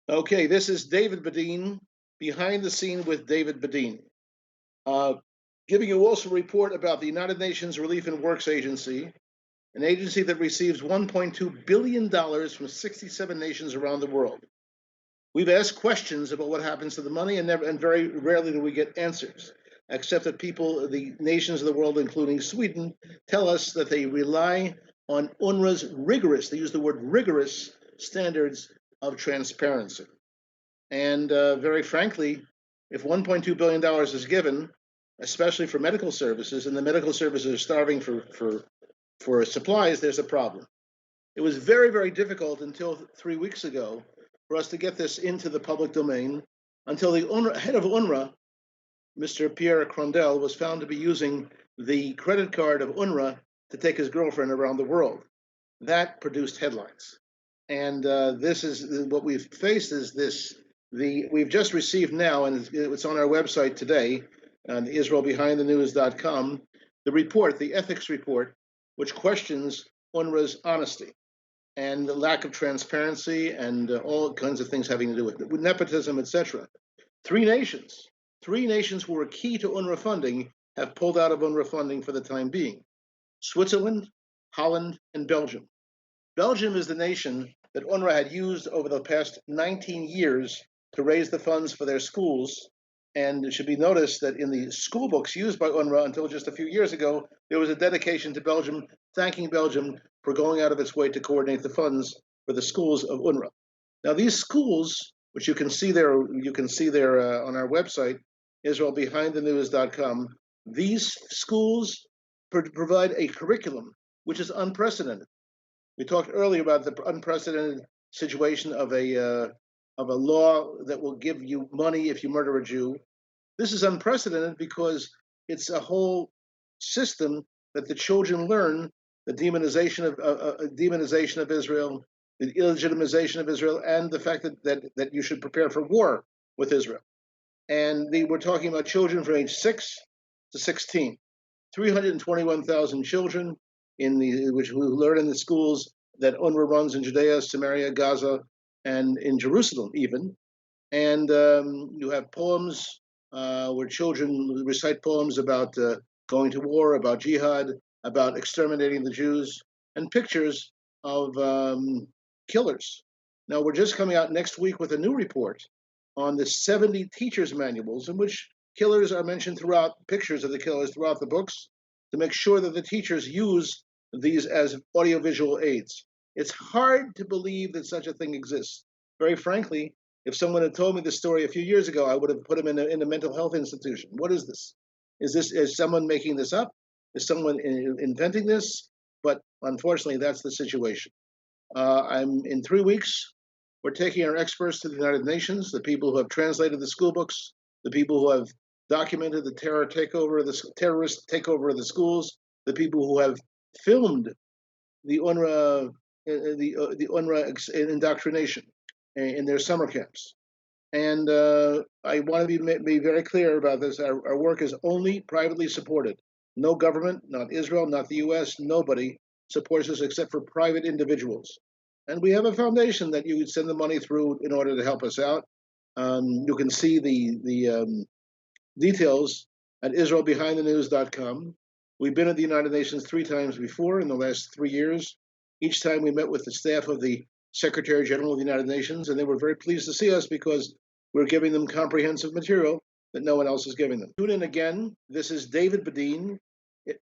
Okay, this is David Badin, behind the scene with David Badin. Uh, Giving you also a report about the United Nations Relief and Works Agency, an agency that receives $1.2 billion from 67 nations around the world. We've asked questions about what happens to the money, and very rarely do we get answers, except that people, the nations of the world, including Sweden, tell us that they rely on UNRWA's rigorous, they use the word rigorous, standards of transparency. And very frankly, if $1.2 billion is given, especially for medical services, and the medical services are starving for supplies, there's a problem. It was very, very difficult until 3 weeks ago for us to get this into the public domain, until the head of UNRWA, Mr. Pierre Crondel, was found to be using the credit card of UNRWA to take his girlfriend around the world. That produced headlines. And this is what we've faced is this. We've just received now, and it's on our website today, on IsraelBehindTheNews.com, the report, the ethics report, which questions UNRWA's honesty and the lack of transparency and all kinds of things having to do with nepotism, etc. Three nations who were key to UNRWA funding have pulled out of UNRWA funding for the time being: Switzerland, Holland, and Belgium. Belgium is the nation that UNRWA had used over the past 19 years to raise the funds for their schools. And it should be noticed that in the school books used by UNRWA until just a few years ago, there was a dedication to Belgium, thanking Belgium for going out of its way to coordinate the funds for the schools of UNRWA. Now, these schools, which you can see there on our website, IsraelBehindTheNews.com, these schools provide a curriculum which is unprecedented. We talked earlier about the unprecedented situation of a law that will give you money if you murder a Jew. This is unprecedented because it's a whole system that the children learn the demonization of Israel, the illegitimization of Israel, and the fact that you should prepare for war with Israel. And we're talking about children from age 6 to 16, 321,000 children who learn in the schools that UNRWA runs in Judea, Samaria, Gaza, and in Jerusalem even. And you have poems where children recite poems about going to war, about jihad, about exterminating the Jews, and pictures of killers. Now, we're just coming out next week with a new report on the 70 teachers' manuals in which killers are mentioned throughout, pictures of the killers throughout the books, to make sure that the teachers use these as audiovisual aids. It's hard to believe that such a thing exists. Very frankly, if someone had told me this story a few years ago, I would have put him in a mental health institution. What is this? Is someone making this up? Is someone inventing this? But unfortunately, that's the situation. In 3 weeks, we're taking our experts to the United Nations, the people who have translated the school books, the people who have documented the terrorist takeover of the schools, the people who have filmed the UNRWA indoctrination in their summer camps. And I want to be very clear about this. Our work is only privately supported. No government, not Israel, not the U.S., nobody supports us except for private individuals. And we have a foundation that you can send the money through in order to help us out. You can see the details at IsraelBehindTheNews.com. We've been at the United Nations 3 times before in the last 3 years. Each time we met with the staff of the Secretary General of the United Nations, and they were very pleased to see us because we're giving them comprehensive material that no one else is giving them. Tune in again. This is David Badin,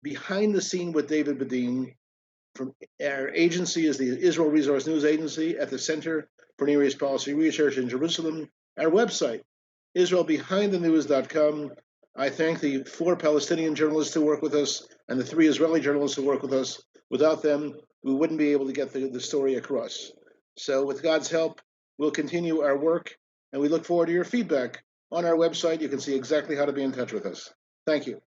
behind the scene with David Badin. From our agency is the Israel Resource News Agency at the Center for Near East Policy Research in Jerusalem. Our website, IsraelBehindTheNews.com. I thank the 4 Palestinian journalists who work with us and the 3 Israeli journalists who work with us. Without them, we wouldn't be able to get the story across. So with God's help, we'll continue our work, and we look forward to your feedback. On our website, you can see exactly how to be in touch with us. Thank you.